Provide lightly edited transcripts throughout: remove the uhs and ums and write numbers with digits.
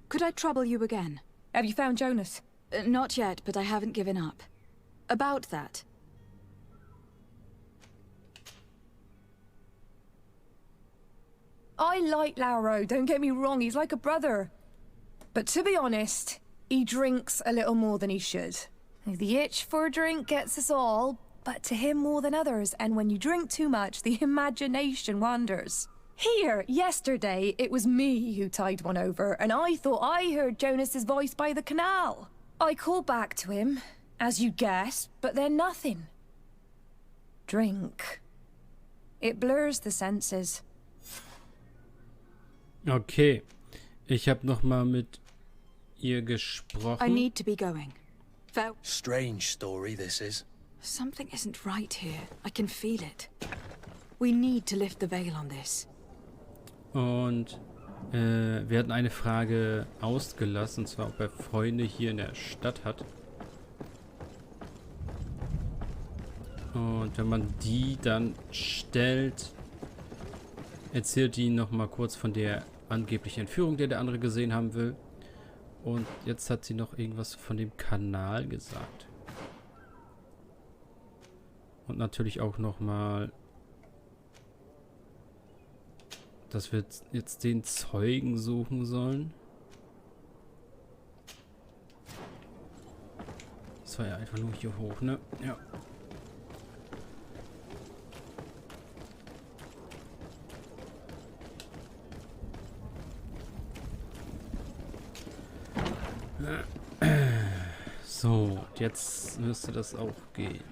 Could I trouble you again? Have you found Jonas? Not yet, but I haven't given up. About that. I like Lauro, don't get me wrong, he's like a brother. But to be honest, he drinks a little more than he should. The itch for a drink gets us all, but to him more than others, and when you drink too much, the imagination wanders. Here, yesterday, it was me who tied one over, and I thought I heard Jonas's voice by the canal. I called back to him, as you guessed, but then nothing. Drink. It blurs the senses. Okay. Ich habe noch mal mit ihr gesprochen. I need to be going. Strange story this is. Something isn't right here. I can feel it. We need to lift the veil on this. Und wir hatten eine Frage ausgelassen, und zwar ob er Freunde hier in der Stadt hat. Und wenn man die dann stellt, erzählt die noch mal kurz von der angeblichen Entführung, die der andere gesehen haben will. Und jetzt hat sie noch irgendwas von dem Kanal gesagt. Und natürlich auch noch mal, dass wir jetzt den Zeugen suchen sollen. Das war ja einfach nur hier hoch, ne? Ja. So, jetzt müsste das auch gehen.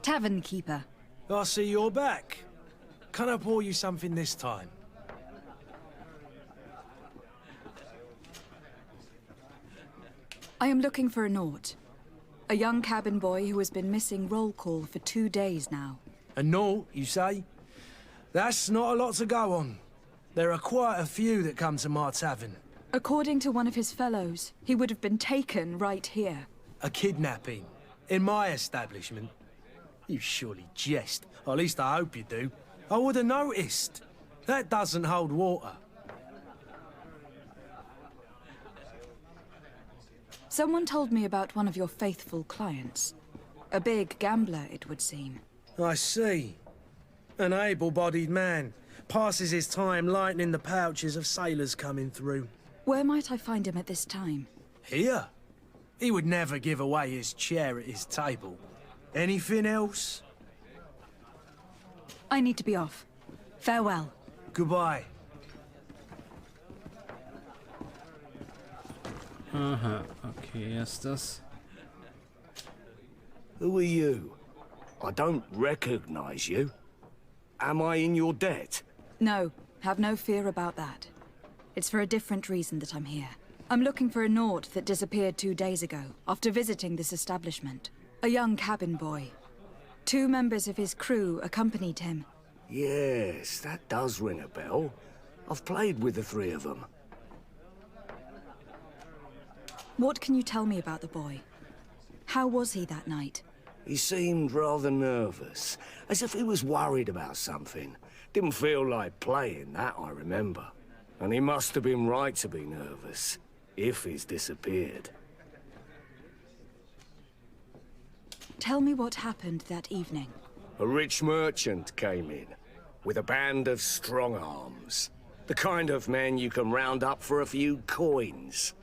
Tavern keeper. I see you're back. Can I pour you something this time? I am looking for a Naut. A young cabin boy who has been missing roll call for 2 days now. A Naut, you say? That's not a lot to go on. There are quite a few that come to my tavern. According to one of his fellows, he would have been taken right here. A kidnapping? In my establishment? You surely jest. Or at least I hope you do. I would have noticed. That doesn't hold water. Someone told me about one of your faithful clients. A big gambler, it would seem. I see. An able-bodied man. Passes his time lightening the pouches of sailors coming through. Where might I find him at this time? Here? He would never give away his chair at his table. Anything else? I need to be off. Farewell. Goodbye. Aha, okay, ist das. Who are you? I don't recognize you. Am I in your debt? No, have no fear about that. It's for a different reason that I'm here. I'm looking for a Naut that disappeared 2 days ago, after visiting this establishment. A young cabin boy. 2 members of his crew accompanied him. Yes, that does ring a bell. I've played with the 3 of them. What can you tell me about the boy? How was he that night? He seemed rather nervous, as if he was worried about something. Didn't feel like playing, that I remember. And he must have been right to be nervous, if he's disappeared. Tell me what happened that evening. A rich merchant came in, with a band of strong arms. The kind of men you can round up for a few coins,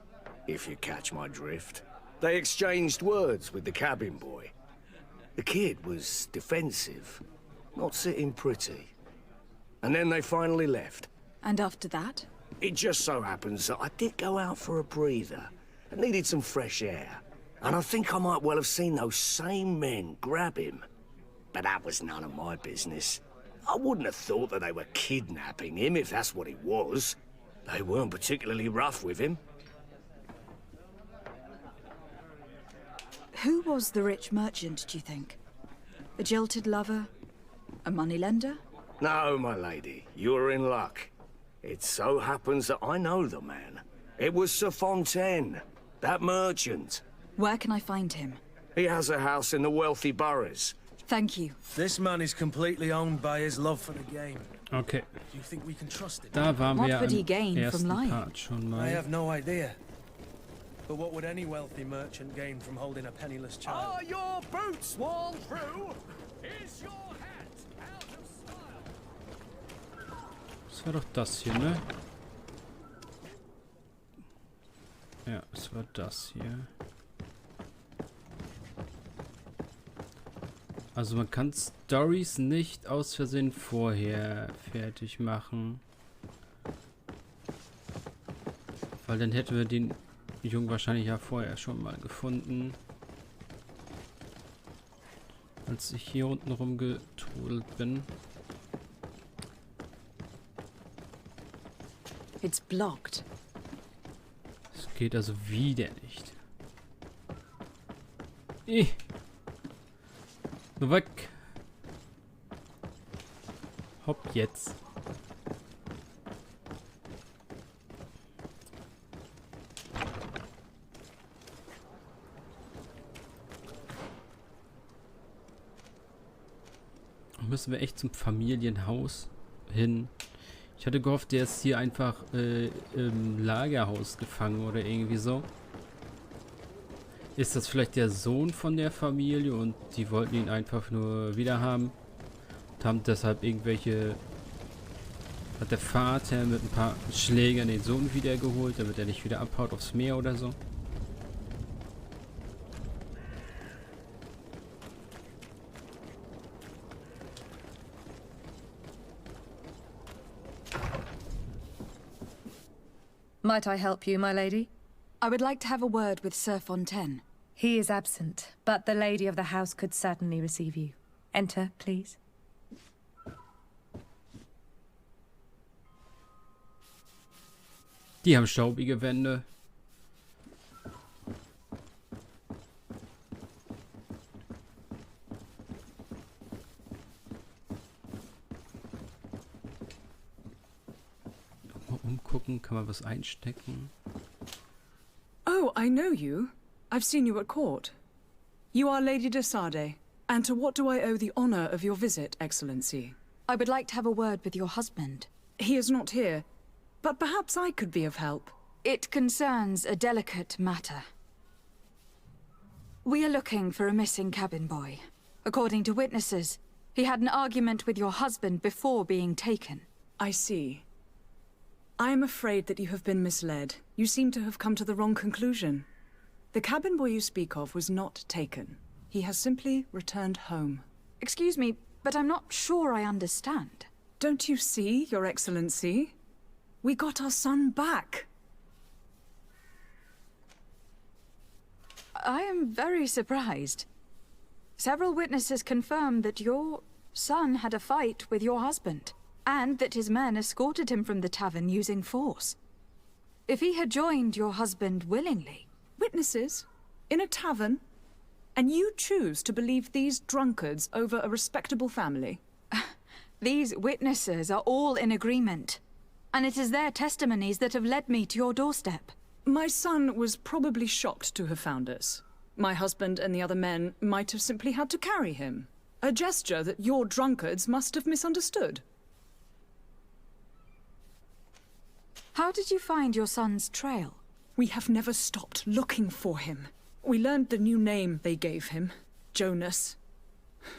if you catch my drift. They exchanged words with the cabin boy. The kid was defensive, not sitting pretty. And then they finally left. And after that? It just so happens that I did go out for a breather. I needed some fresh air. And I think I might well have seen those same men grab him. But that was none of my business. I wouldn't have thought that they were kidnapping him if that's what it was. They weren't particularly rough with him. Who was the rich merchant, do you think? A jilted lover? A moneylender? No, my lady, you're in luck. It so happens that I know the man. It was Sir Fontaine, that merchant. Where can I find him? He has a house in the wealthy boroughs, Thank you. This man is completely owned by his love for the game. Okay. Do you think we can trust him? Da waren What wir would he im gain from ersten lying? Part schon I mal. have no idea. But what would any wealthy merchant gain from holding a penniless child? Are your boots worn through? Is your hat out of style? Das war doch das hier, ne? Ja, es war das hier. Also man kann Stories nicht aus Versehen vorher fertig machen. Weil dann hätten wir den Jungen wahrscheinlich ja vorher schon mal gefunden. Als ich hier unten rumgetrudelt bin. It's blocked. Es geht also wieder nicht. Nur weg. Hopp jetzt. Müssen wir echt zum Familienhaus hin. Ich hatte gehofft, der ist hier einfach im Lagerhaus gefangen oder irgendwie so. Ist das vielleicht der Sohn von der Familie und die wollten ihn einfach nur wieder haben? Und haben deshalb irgendwelche... Hat der Vater mit ein paar Schlägern den Sohn wiedergeholt, damit er nicht wieder abhaut aufs Meer oder so? Might I help you, my lady? I would like to have a word with Sir Fontaine. He is absent, but the lady of the house could certainly receive you. Enter, please. Die haben staubige Wände. Mal umgucken, kann man was einstecken? Oh, I know you. I've seen you at court. You are Lady de Sardet. And to what do I owe the honor of your visit, Excellency? I would like to have a word with your husband. He is not here, but perhaps I could be of help. It concerns a delicate matter. We are looking for a missing cabin boy. According to witnesses, he had an argument with your husband before being taken. I see. I am afraid that you have been misled. You seem to have come to the wrong conclusion. The cabin boy you speak of was not taken. He has simply returned home. Excuse me, but I'm not sure I understand. Don't you see, Your Excellency? We got our son back. I am very surprised. Several witnesses confirmed that your son had a fight with your husband, and that his men escorted him from the tavern using force. If he had joined your husband willingly... Witnesses? In a tavern? And you choose to believe these drunkards over a respectable family? These witnesses are all in agreement, and it is their testimonies that have led me to your doorstep. My son was probably shocked to have found us. My husband and the other men might have simply had to carry him. A gesture that your drunkards must have misunderstood. How did you find your son's trail? We have never stopped looking for him. We learned the new name they gave him, Jonas.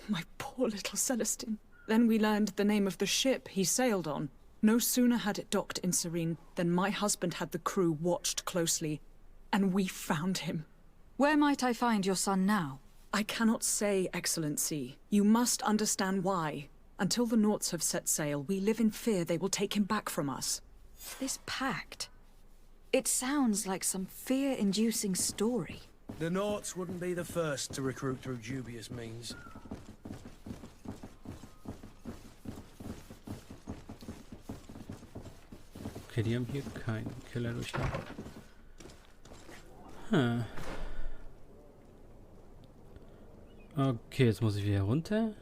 My poor little Celestine. Then we learned the name of the ship he sailed on. No sooner had it docked in Serene than my husband had the crew watched closely, and we found him. Where might I find your son now? I cannot say, Excellency. You must understand why. Until the Naughts have set sail, we live in fear they will take him back from us. This pact... It sounds like some fear-inducing story. The Naughts wouldn't be the first to recruit through dubious means. Okay, die haben hier keinen Keller durchgang. Hm. Okay, jetzt muss ich wieder runter.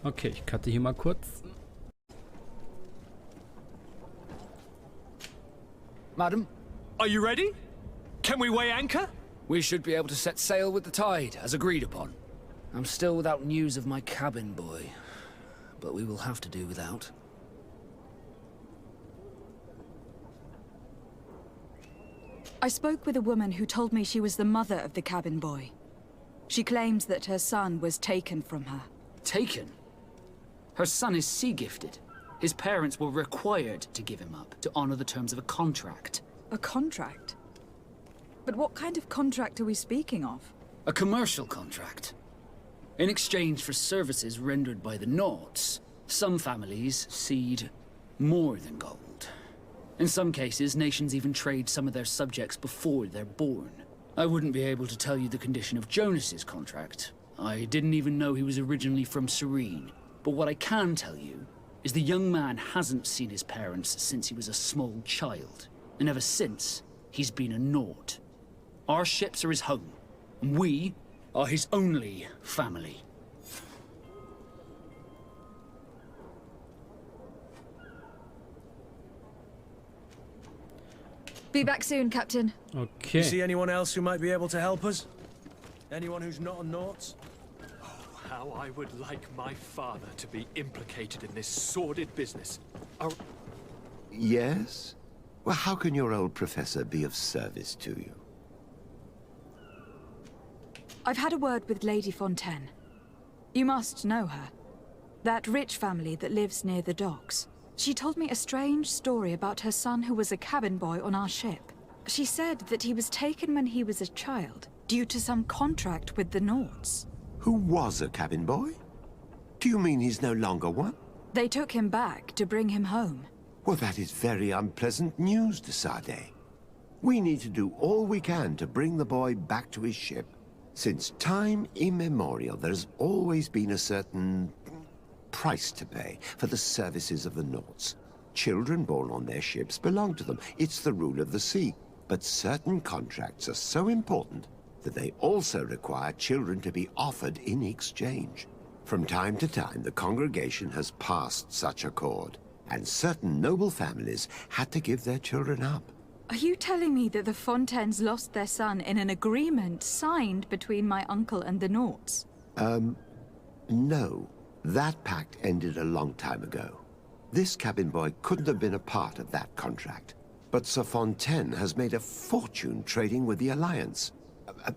Okay, ich cutte hier mal kurz. Madam, are you ready? Can we weigh anchor? We should be able to set sail with the tide, as agreed upon. I'm still without news of my cabin boy, but we will have to do without. I spoke with a woman who told me she was the mother of the cabin boy. She claims that her son was taken from her. Taken? Her son is sea-gifted. His parents were required to give him up, to honor the terms of a contract. A contract? But what kind of contract are we speaking of? A commercial contract. In exchange for services rendered by the Nauts, some families cede more than gold. In some cases, nations even trade some of their subjects before they're born. I wouldn't be able to tell you the condition of Jonas's contract. I didn't even know he was originally from Serene. But what I can tell you is the young man hasn't seen his parents since he was a small child. And ever since, he's been a Naut. Our ships are his home, and we are his only family. Be back soon, Captain. Okay. You see anyone else who might be able to help us? Anyone who's not a Naut? How I would like my father to be implicated in this sordid business. Yes? Well, how can your old professor be of service to you? I've had a word with Lady Fontaine. You must know her. That rich family that lives near the docks. She told me a strange story about her son who was a cabin boy on our ship. She said that he was taken when he was a child, due to some contract with the Nauts. Who was a cabin boy? Do you mean he's no longer one? They took him back to bring him home. Well, that is very unpleasant news, de Sade. We need to do all we can to bring the boy back to his ship. Since time immemorial, there has always been a certain price to pay for the services of the Nauts. Children born on their ships belong to them. It's the rule of the sea. But certain contracts are so important that they also require children to be offered in exchange. From time to time, the congregation has passed such accord, and certain noble families had to give their children up. Are you telling me that the Fontaines lost their son in an agreement signed between my uncle and the Nauts? No. That pact ended a long time ago. This cabin boy couldn't have been a part of that contract. But Sir Fontaine has made a fortune trading with the Alliance,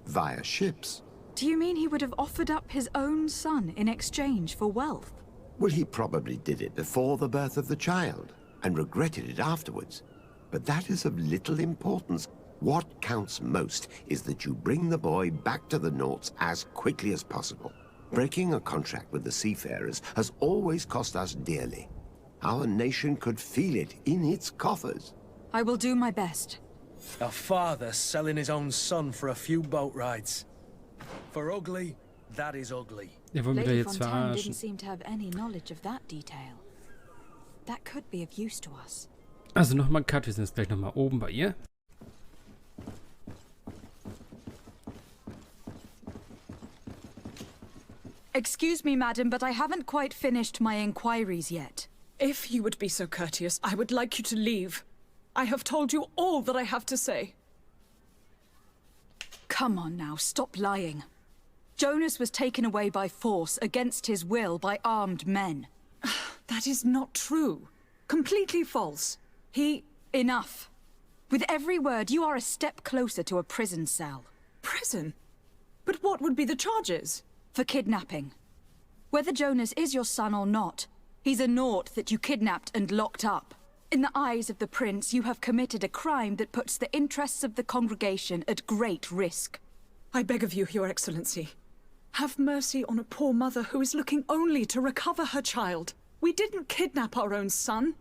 via ships. Do you mean he would have offered up his own son in exchange for wealth? Well, he probably did it before the birth of the child, and regretted it afterwards. But that is of little importance. What counts most is that you bring the boy back to the Nauts as quickly as possible. Breaking a contract with the seafarers has always cost us dearly. Our nation could feel it in its coffers. I will do my best. A father selling his own son for a few boat rides. For ugly, that is ugly. Ihr wollt mich da Lady jetzt Fontaine verarschen. didn't seem to have any knowledge of that detail. That could be of use to us. Also nochmal Cut, wir sind jetzt gleich nochmal oben bei ihr. Excuse me, madam, but I haven't quite finished my inquiries yet. If you would be so courteous, I would like you to leave. I have told you all that I have to say. Come on now, stop lying. Jonas was taken away by force, against his will, by armed men. That is not true. Completely false. He... Enough. With every word, you are a step closer to a prison cell. Prison? But what would be the charges? For kidnapping. Whether Jonas is your son or not, he's a Naut that you kidnapped and locked up. In the eyes of the prince, you have committed a crime that puts the interests of the congregation at great risk. I beg of you, Your Excellency. Have mercy on a poor mother who is looking only to recover her child. We didn't kidnap our own son.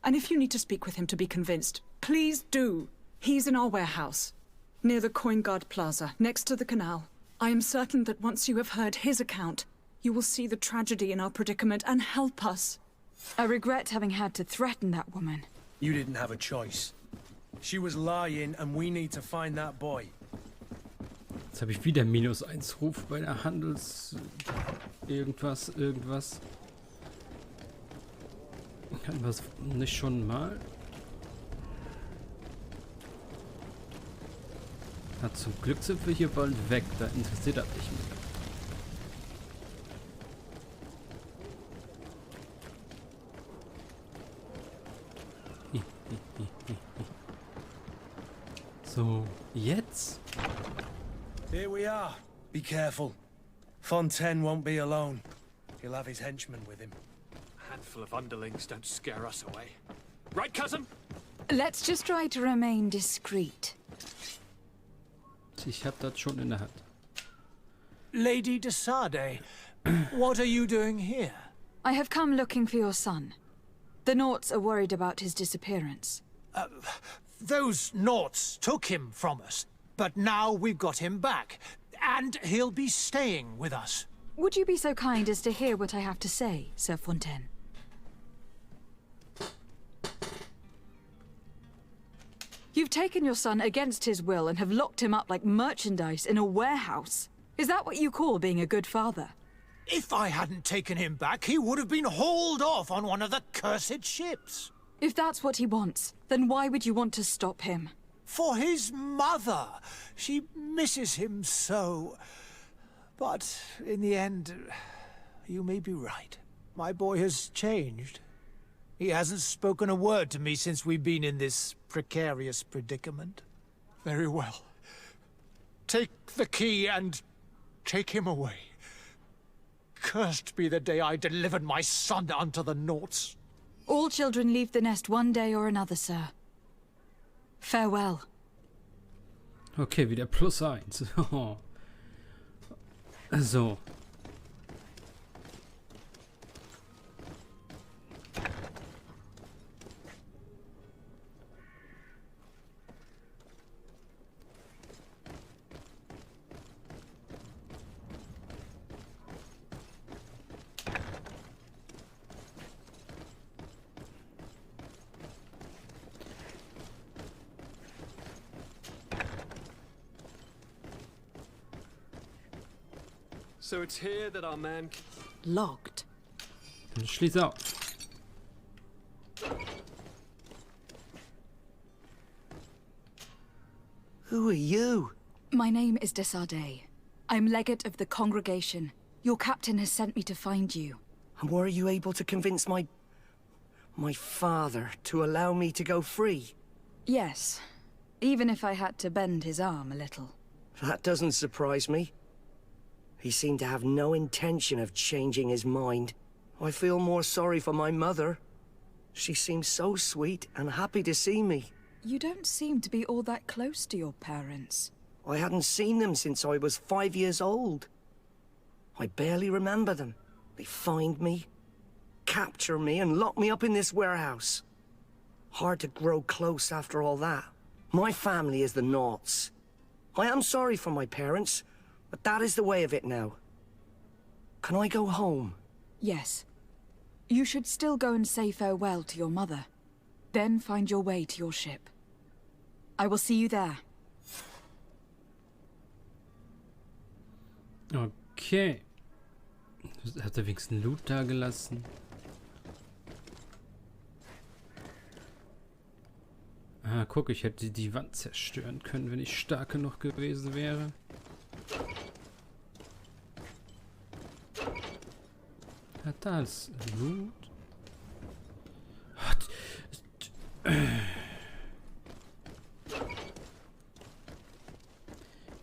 And if you need to speak with him to be convinced, please do. He's in our warehouse, near the Coin Guard Plaza, next to the canal. I am certain that once you have heard his account, you will see the tragedy in our predicament and help us. I regret having had to threaten that woman. You didn't have a choice. She was lying, and we need to find that boy. Jetzt habe ich wieder -1 Ruf bei der Handels... irgendwas. Hatten wir es nicht schon mal? Na, zum Glück sind wir hier bald weg. Da interessiert das nicht mehr. So, jetzt? Here we are. Be careful. Fontaine won't be alone. He'll have his henchmen with him. A handful of underlings don't scare us away. Right, cousin? Let's just try to remain discreet. Ich hab das schon in der Hand. Lady de Sardet, what are you doing here? I have come looking for your son. The Naughts are worried about his disappearance. Those Naughts took him from us, but now we've got him back, and he'll be staying with us. Would you be so kind as to hear what I have to say, Sir Fontaine? You've taken your son against his will and have locked him up like merchandise in a warehouse. Is that what you call being a good father? If I hadn't taken him back, he would have been hauled off on one of the cursed ships. If that's what he wants, then why would you want to stop him? For his mother. She misses him so. But in the end, you may be right. My boy has changed. He hasn't spoken a word to me since we've been in this precarious predicament. Very well. Take the key and take him away. Cursed be the day I delivered my son unto the Naughts. All children leave the nest one day or another, sir. Farewell. Okay, wieder +1. So. So it's here that our man... Locked. Dann schließ auf. Who are you? My name is de Sardet. I'm legate of the congregation. Your captain has sent me to find you. And were you able to convince my father to allow me to go free? Yes. Even if I had to bend his arm a little. That doesn't surprise me. He seemed to have no intention of changing his mind. I feel more sorry for my mother. She seems so sweet and happy to see me. You don't seem to be all that close to your parents. I hadn't seen them since I was 5 years old. I barely remember them. They find me, capture me, and lock me up in this warehouse. Hard to grow close after all that. My family is the Naughts. I am sorry for my parents, but that is the way of it now. Can I go home? Yes. You should still go and say farewell to your mother. Then find your way to your ship. I will see you there. Okay. Hat er wenigstens Loot da gelassen? Ah, guck, ich hätte die Wand zerstören können, wenn ich stark genug gewesen wäre. Hat das Loot? Hätte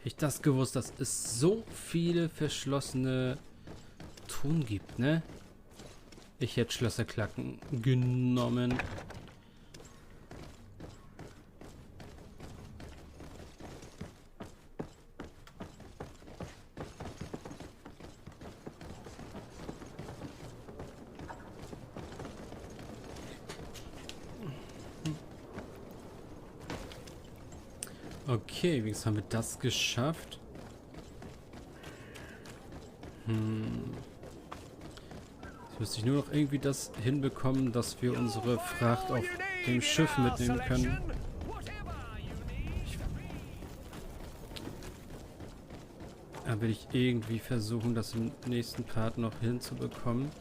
ich das gewusst, dass es so viele verschlossene Truhen gibt, ne? Ich hätte Schlösserklacken genommen. Okay, wenigstens haben wir das geschafft. Jetzt müsste ich nur noch irgendwie das hinbekommen, dass wir unsere Fracht auf dem Schiff mitnehmen können. Da will ich irgendwie versuchen, das im nächsten Part noch hinzubekommen.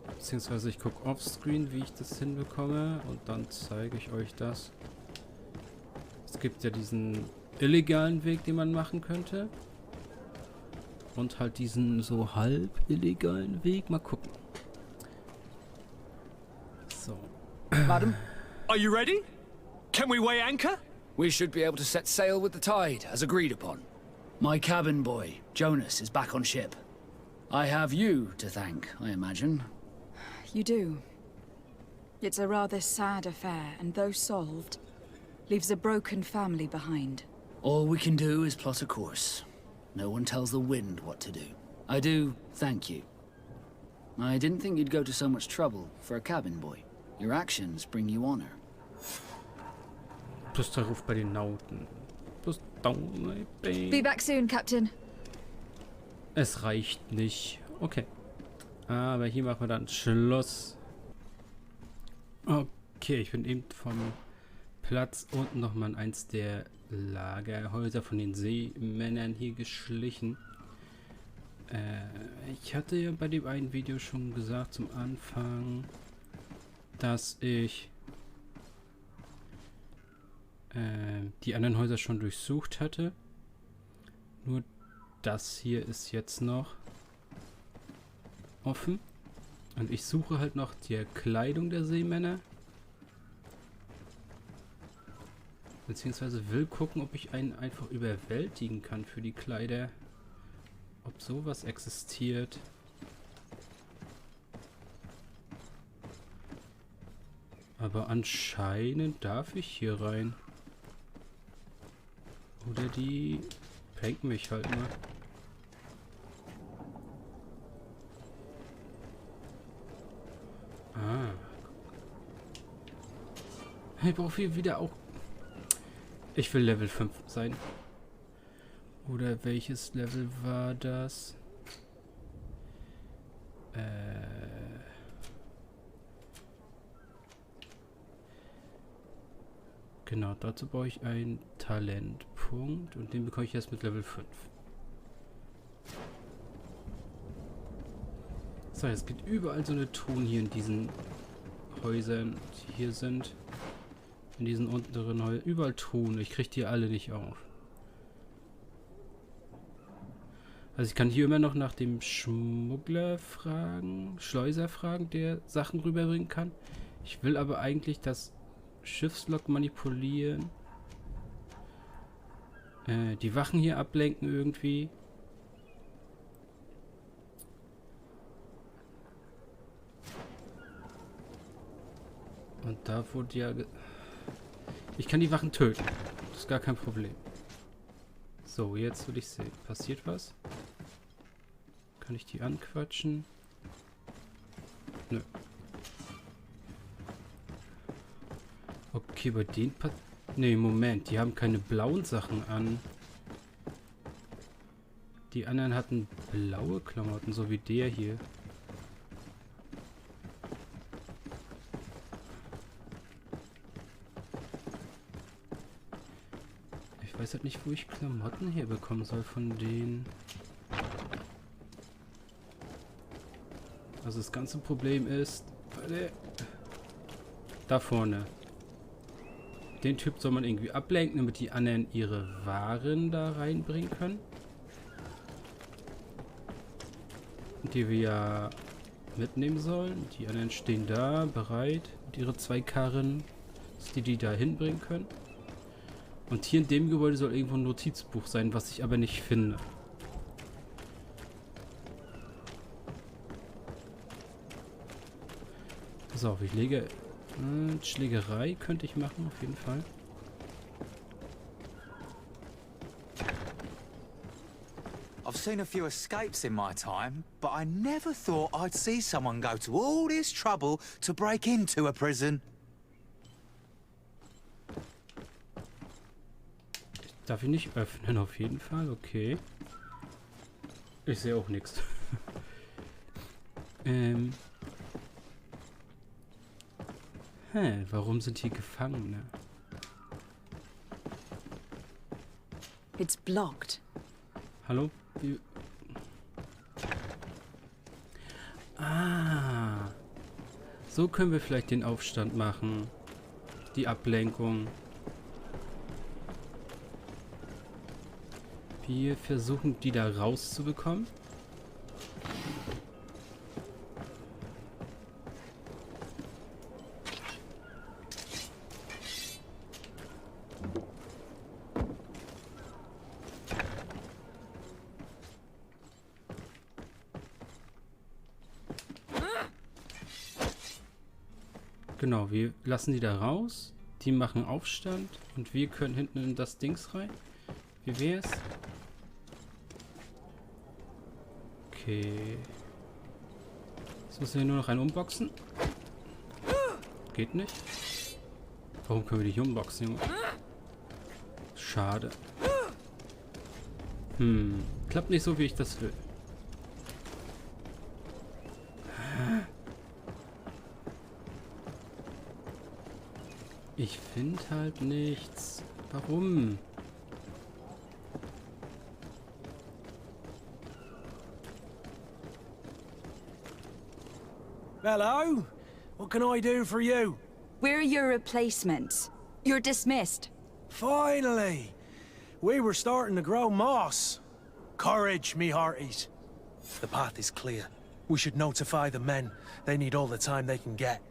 Beziehungsweise ich gucke offscreen, wie ich das hinbekomme, und dann zeige ich euch das. Es gibt ja diesen illegalen Weg, den man machen könnte. Und halt diesen so halb illegalen Weg. Mal gucken. So. Madam, Are you ready? Can we weigh anchor? we should be able to set sail with the tide, as agreed upon. My cabin boy, Jonas, is back on ship. I have you to thank, I imagine. You do. It's a rather sad affair, and though solved, leaves a broken family behind. All we can do is plot a course. No one tells the wind what to do. I do thank you. I didn't think you'd go to so much trouble for a cabin boy. Your actions bring you honor. Plus der Ruf bei den Nauten. Plus down, Be back soon, Captain. Es reicht nicht. Okay. Aber hier machen wir dann Schluss. Okay, ich bin eben vom Platz unten nochmal in eins der Lagerhäuser von den Seemännern hier geschlichen. Ich hatte ja bei dem einen Video schon gesagt zum Anfang, dass ich die anderen Häuser schon durchsucht hatte. Nur das hier ist jetzt noch offen. Und ich suche halt noch die Kleidung der Seemänner. Beziehungsweise will gucken, ob ich einen einfach überwältigen kann für die Kleider. Ob sowas existiert. Aber anscheinend darf ich hier rein. Oder die pranken mich halt nur. Ah. Ich brauche hier wieder auch... Ich will Level 5 sein. Oder welches Level war das? Genau, dazu brauche ich einen Talentpunkt und den bekomme ich erst mit Level 5. So, es gibt überall so eine Truhen hier in diesen Häusern, die hier sind. In diesen unteren Häusern. Überall Truhen. Ich kriege die alle nicht auf. Also ich kann hier immer noch nach dem Schmuggler fragen, Schleuser fragen, der Sachen rüberbringen kann. Ich will aber eigentlich das Schiffslok manipulieren. Die Wachen hier ablenken irgendwie. Und da wurde ja... Ich kann die Wachen töten. Das ist gar kein Problem. So, jetzt will ich sehen. Passiert was? Kann ich die anquatschen? Nö. Okay, bei denen... Ne, Moment. Die haben keine blauen Sachen an. Die anderen hatten blaue Klamotten, so wie der hier. Ich weiß halt nicht, wo ich Klamotten herbekommen soll von denen. Also das ganze Problem ist... Da vorne. Den Typ soll man irgendwie ablenken, damit die anderen ihre Waren da reinbringen können. Die wir ja mitnehmen sollen. Die anderen stehen da, bereit. Mit ihre 2 Karren, dass die da hinbringen können. Und hier in dem Gebäude soll irgendwo ein Notizbuch sein, was ich aber nicht finde. Pass auf, ich lege... Schlägerei könnte ich machen, auf jeden Fall. I've seen a few escapes in my time, but I never thought I'd see someone go to all this trouble to break into a prison. Darf ich nicht öffnen, auf jeden Fall. Okay. Ich sehe auch nichts. Warum sind hier Gefangene? It's blocked. Hallo? Wie? Ah. So können wir vielleicht den Aufstand machen. Die Ablenkung. Wir versuchen, die da rauszubekommen. Genau, wir lassen die da raus. Die machen Aufstand und wir können hinten in das Dings rein. Wie wär's? Okay. Jetzt müssen wir nur noch einen umboxen. Geht nicht. Warum können wir nicht umboxen, Junge? Schade. Klappt nicht so, wie ich das will. Ich finde halt nichts. Warum? Hello? What can I do for you? We're your replacements. You're dismissed. Finally! We were starting to grow moss. Courage, me hearties. The path is clear. We should notify the men. They need all the time they can get.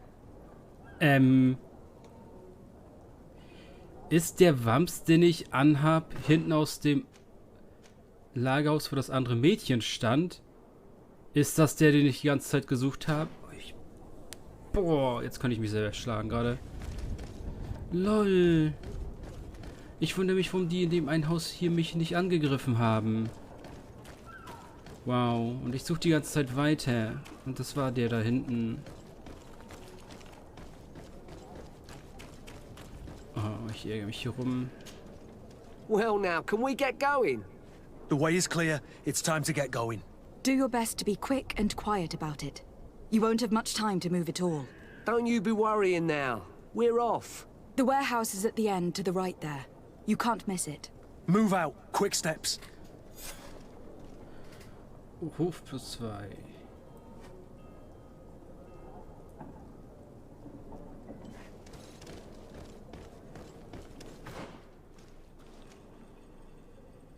Ist der Wams, den ich anhab, hinten aus dem Lagerhaus, wo das andere Mädchen stand? Ist das der, den ich die ganze Zeit gesucht habe? Boah, jetzt kann ich mich selber schlagen gerade. Lol. Ich wundere mich, warum die in dem einen Haus hier mich nicht angegriffen haben. Wow. Und ich suche die ganze Zeit weiter. Und das war der da hinten. Oh, ich ärgere mich hier rum. Well now, can we get going? The way is clear. It's time to get going. Do your best to be quick and quiet about it. You won't have much time to move at all. Don't you be worrying now. We're off. The warehouse is at the end to the right there. You can't miss it. Move out. Quick steps. Hof plus 2.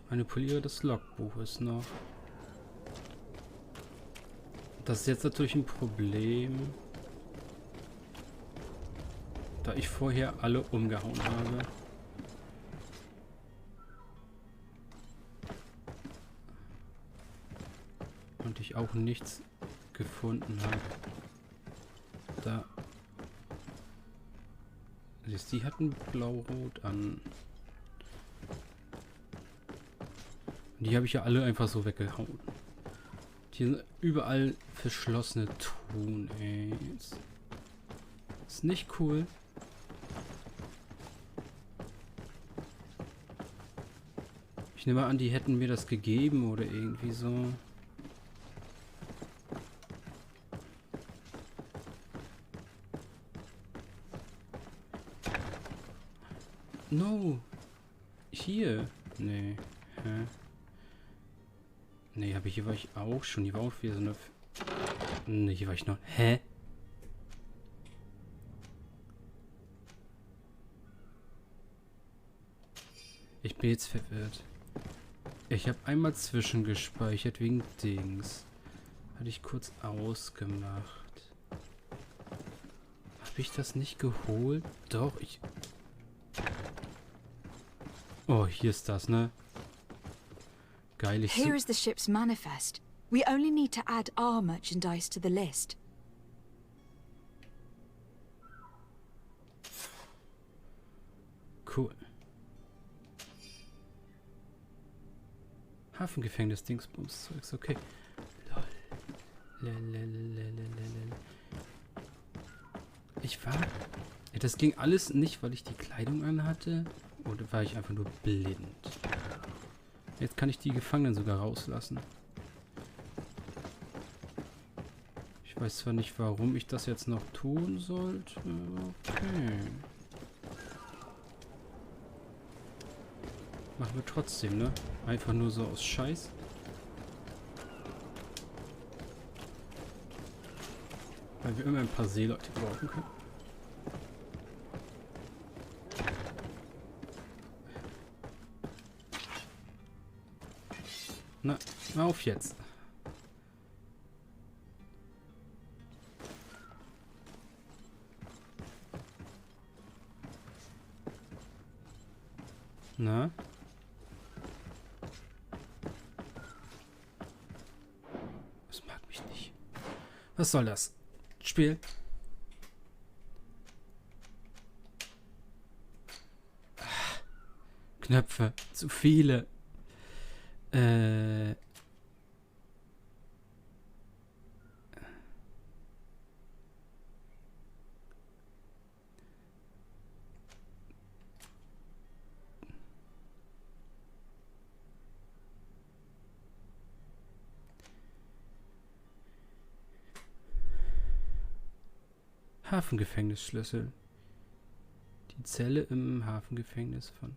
Manipuliere des Logbuches noch. Das ist jetzt natürlich ein Problem, da ich vorher alle umgehauen habe. Und ich auch nichts gefunden habe. Da. Die hatten blau-rot an. Die habe ich ja alle einfach so weggehauen. Hier sind überall verschlossene Truhen, ey. Ist nicht cool. Ich nehme an, die hätten mir das gegeben oder irgendwie so. No. Hier. Nee. Hä? Nee, aber hier war ich auch schon. Hier war auch wieder so eine... Nee, hier war ich noch... Hä? Ich bin jetzt verwirrt. Ich habe einmal zwischengespeichert wegen Dings. Hatte ich kurz ausgemacht. Habe ich das nicht geholt? Doch, ich... Oh, hier ist das, ne? Geil, ich... Here is the ship's manifest. We only need to add our merchandise to the list. Cool. Hafengefängnis, Dingsbums, Zeugs, okay. Lol. Ich war... Das ging alles nicht, weil ich die Kleidung anhatte? Oder war ich einfach nur blind? Jetzt kann ich die Gefangenen sogar rauslassen. Ich weiß zwar nicht, warum ich das jetzt noch tun sollte. Okay. Machen wir trotzdem, ne? Einfach nur so aus Scheiß. Weil wir immer ein paar Seeleute brauchen können. Na, auf jetzt. Na? Das mag mich nicht. Was soll das? Spiel. Knöpfe. Zu viele. Hafengefängnisschlüssel. Die Zelle im Hafengefängnis von...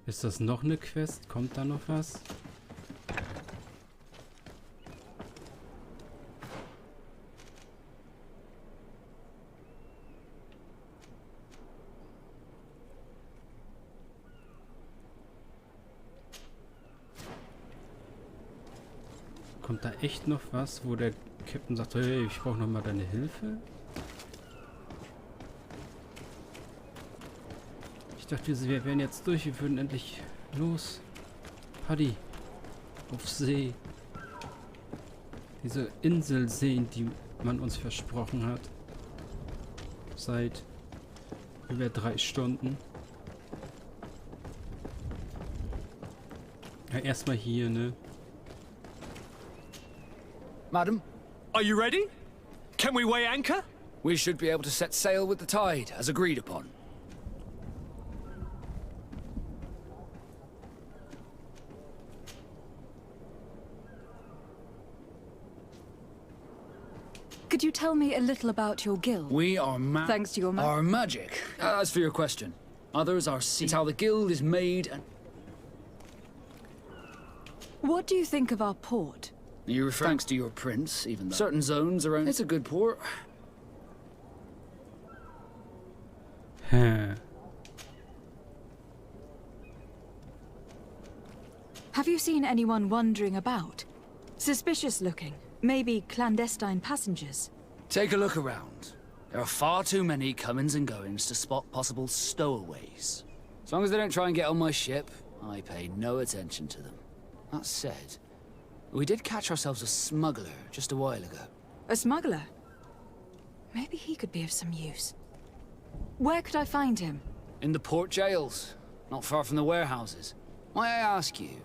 Ist das noch eine Quest? Kommt da noch was? Kommt da echt noch was, wo der Captain sagt, hey, ich brauche noch mal deine Hilfe? Ich dachte, wir wären jetzt durch, wir würden endlich los. Paddy, auf See. Diese Insel sehen, die man uns versprochen hat. Seit über 3 Stunden. Ja, erstmal hier, ne? Madam? Are you ready? Can we weigh anchor? We should be able to set sail with the tide, as agreed upon. Could you tell me a little about your guild? We are Thanks to your our magic. As for your question, others are It's how the guild is made and... What do you think of our port? You refer thanks to your prince, even though certain zones around... It's a good port. Huh. Have you seen anyone wandering about? Suspicious looking. Maybe clandestine passengers. Take a look around. There are far too many comings and goings to spot possible stowaways. As long as they don't try and get on my ship, I pay no attention to them. That said, we did catch ourselves a smuggler just a while ago. A smuggler? Maybe he could be of some use. Where could I find him? In the port jails, not far from the warehouses. May I ask you,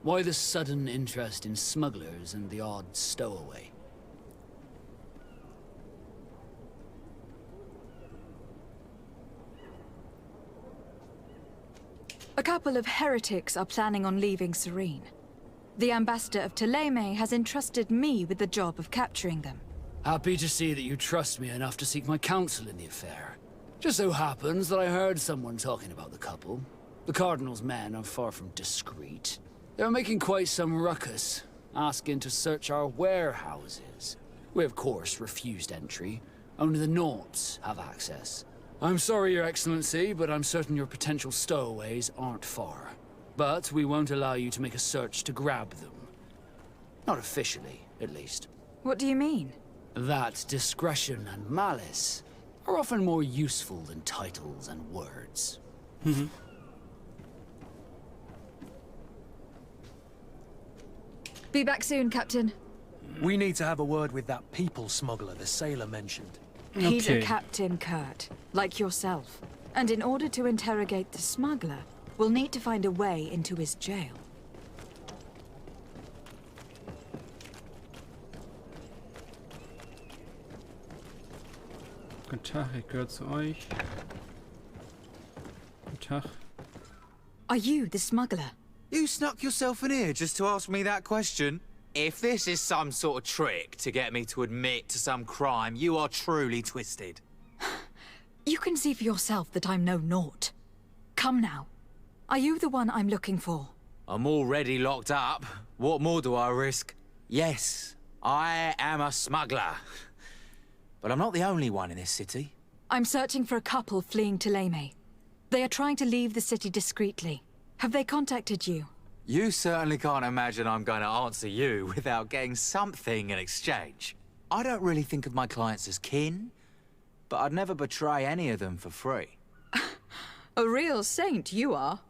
why the sudden interest in smugglers and the odd stowaway? A couple of heretics are planning on leaving Serene. The ambassador of Thélème has entrusted me with the job of capturing them. Happy to see that you trust me enough to seek my counsel in the affair. Just so happens that I heard someone talking about the couple. The Cardinal's men are far from discreet. They're making quite some ruckus, asking to search our warehouses. We, of course, refused entry. Only the Naughts have access. I'm sorry, Your Excellency, but I'm certain your potential stowaways aren't far. But we won't allow you to make a search to grab them. Not officially, at least. What do you mean? That discretion and malice are often more useful than titles and words. Be back soon, Captain. We need to have a word with that people smuggler the sailor mentioned. He's a Okay. captain, Kurt, like yourself. And in order to interrogate the smuggler, we'll need to find a way into his jail. Guten Tag, ich gehöre zu euch. Guten Tag. Are you the smuggler? You snuck yourself in here just to ask me that question? If this is some sort of trick to get me to admit to some crime, you are truly twisted. You can see for yourself that I'm no naught. Come now. Are you the one I'm looking for? I'm already locked up. What more do I risk? Yes, I am a smuggler. But I'm not the only one in this city. I'm searching for a couple fleeing Thélème. They are trying to leave the city discreetly. Have they contacted you? You certainly can't imagine I'm going to answer you without getting something in exchange. I don't really think of my clients as kin, but I'd never betray any of them for free. A real saint you are.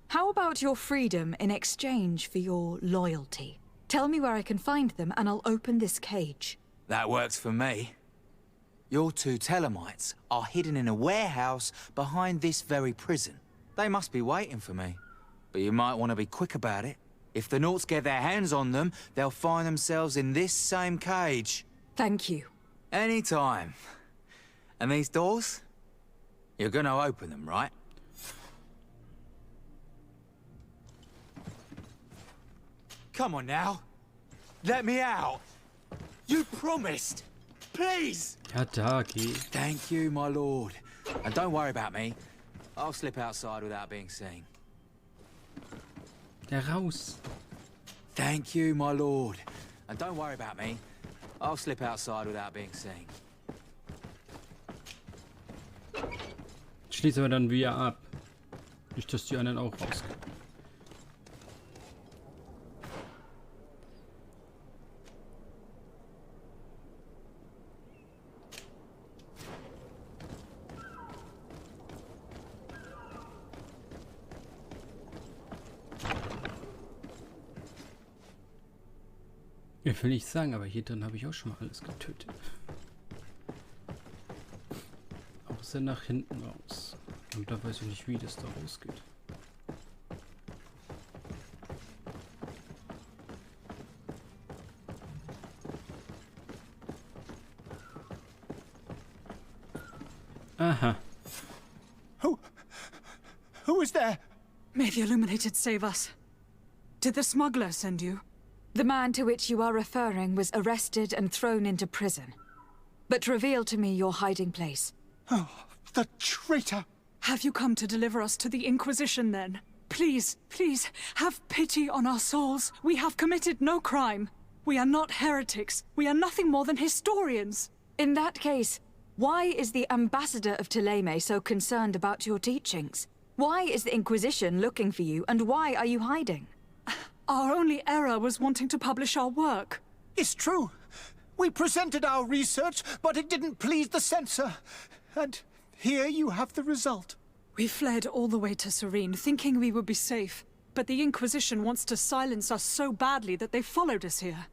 How about your freedom in exchange for your loyalty? Tell me where I can find them and I'll open this cage. That works for me. Your two Telemites are hidden in a warehouse behind this very prison. They must be waiting for me. But you might want to be quick about it. If the Nauts get their hands on them, they'll find themselves in this same cage. Thank you. Anytime. And these doors? You're gonna open them, right? Come on now. Let me out. You promised. Please. Ja, da, geh. Thank you, my lord. And don't worry about me. I'll slip outside without being seen. Ja, raus. Thank you, my lord. And don't worry about me. I'll slip outside without being seen. Schließen wir dann wieder ab. Nicht, dass die anderen auch rausgehen. Ich will nicht sagen, aber hier drin habe ich auch schon mal alles getötet. Außer nach hinten raus. Und da weiß ich nicht, wie das da rausgeht. Aha. Who is there? May the Illuminated save us. Did the smuggler send you? The man to which you are referring was arrested and thrown into prison. But reveal to me your hiding place. Oh, the traitor! Have you come to deliver us to the Inquisition, then? Please, please, have pity on our souls. We have committed no crime. We are not heretics. We are nothing more than historians. In that case, why is the ambassador of Thélème so concerned about your teachings? Why is the Inquisition looking for you, and why are you hiding? Our only error was wanting to publish our work. It's true. We presented our research, but it didn't please the censor. And here you have the result. We fled all the way to Serene, thinking we would be safe. But the Inquisition wants to silence us so badly that they followed us here.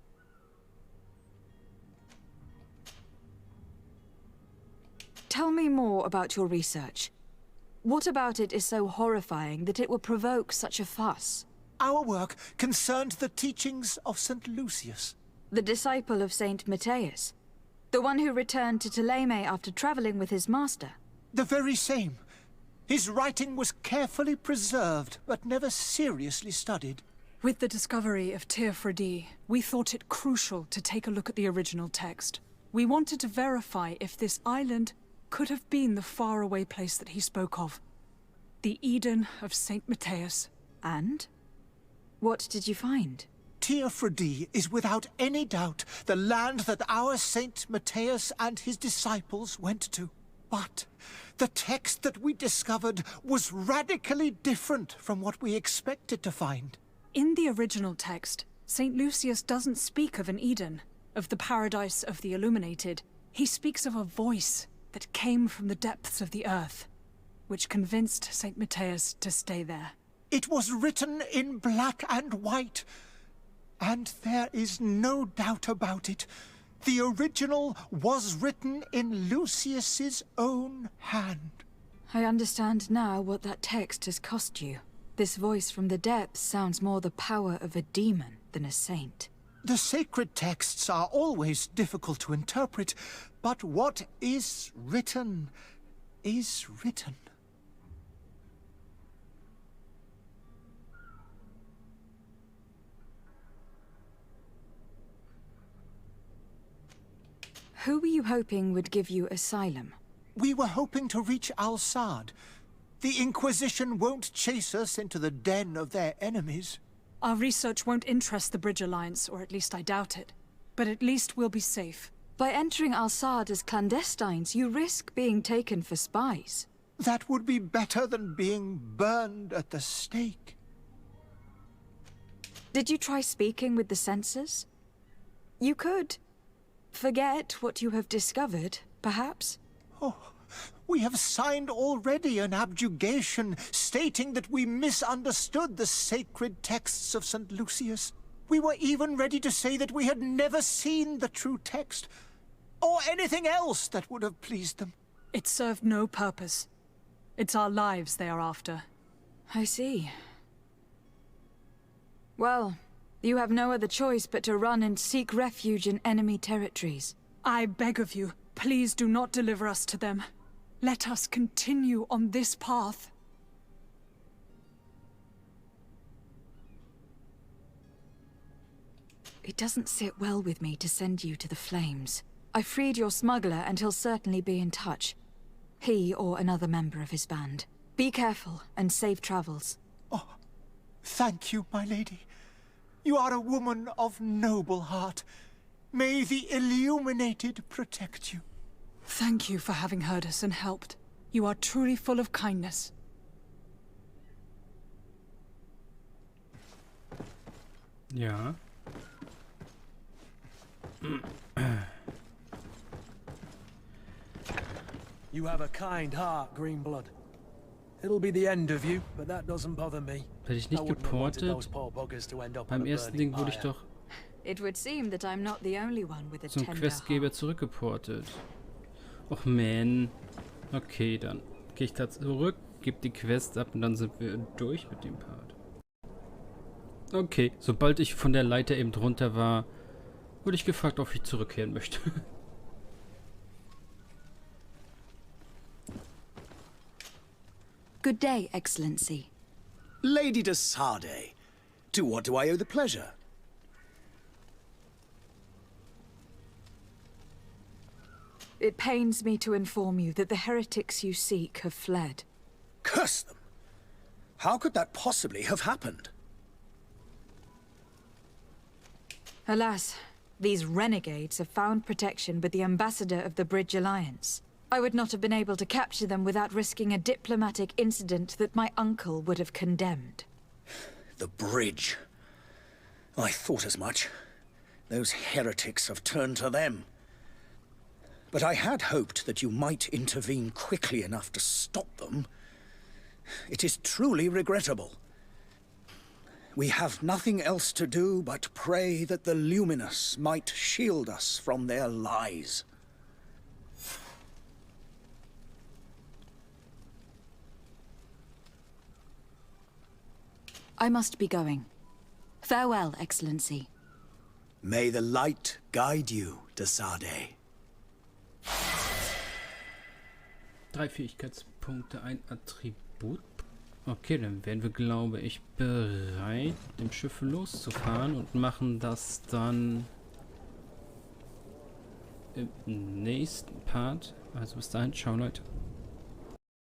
Tell me more about your research. What about it is so horrifying that it will provoke such a fuss? Our work concerned the teachings of St. Lucius. The disciple of Saint Matthias? The one who returned to Thélème after traveling with his master? The very same. His writing was carefully preserved, but never seriously studied. With the discovery of Teofredi, we thought it crucial to take a look at the original text. We wanted to verify if this island could have been the faraway place that he spoke of. The Eden of Saint Matthias. And? What did you find? Teofredi is without any doubt the land that our Saint Matthias and his disciples went to. But the text that we discovered was radically different from what we expected to find. In the original text, St. Lucius doesn't speak of an Eden, of the paradise of the Illuminated. He speaks of a voice that came from the depths of the earth, which convinced St. Matthias to stay there. It was written in black and white, and there is no doubt about it. The original was written in Lucius's own hand. I understand now what that text has cost you. This voice from the depths sounds more the power of a demon than a saint. The sacred texts are always difficult to interpret, but what is written is written. Who were you hoping would give you asylum? We were hoping to reach Al-Sad. The Inquisition won't chase us into the den of their enemies. Our research won't interest the Bridge Alliance, or at least I doubt it. But at least we'll be safe. By entering Al-Sad as clandestines, you risk being taken for spies. That would be better than being burned at the stake. Did you try speaking with the censors? You could forget what you have discovered, perhaps? Oh, we have signed already an abjugation stating that we misunderstood the sacred texts of St. Lucius. We were even ready to say that we had never seen the true text, or anything else that would have pleased them. It served no purpose. It's our lives they are after. I see. Well, you have no other choice but to run and seek refuge in enemy territories. I beg of you, please do not deliver us to them. Let us continue on this path. It doesn't sit well with me to send you to the flames. I freed your smuggler and he'll certainly be in touch. He or another member of his band. Be careful and safe travels. Oh, thank you, my lady. You are a woman of noble heart. May the illuminated protect you. Thank you for having heard us and helped. You are truly full of kindness. Ja. You have a kind heart, Greenblood. It'll be the end of you, but that doesn't bother me. Hätte ich nicht geportet? Beim ersten Ding wurde ich doch It would seem that I'm not the only one with a zum tender Questgeber heart. zurückgeportet. Och man. Okay, dann gehe ich da zurück, gebe die Quest ab und dann sind wir durch mit dem Part. Okay, sobald ich von der Leiter eben drunter war, wurde ich gefragt, ob ich zurückkehren möchte. Good day, Excellency. Lady de Sardet, to what do I owe the pleasure? It pains me to inform you that the heretics you seek have fled. Curse them! How could that possibly have happened? Alas, these renegades have found protection with the ambassador of the Bridge Alliance. I would not have been able to capture them without risking a diplomatic incident that my uncle would have condemned. The bridge. I thought as much. Those heretics have turned to them. But I had hoped that you might intervene quickly enough to stop them. It is truly regrettable. We have nothing else to do but pray that the Luminous might shield us from their lies. I must be going. Farewell, Excellency. May the light guide you, de Sardet. 3 Fähigkeitspunkte, ein Attribut. Okay, dann wären wir, glaube ich, bereit, mit dem Schiff loszufahren und machen das dann im nächsten Part. Also bis dahin, ciao Leute.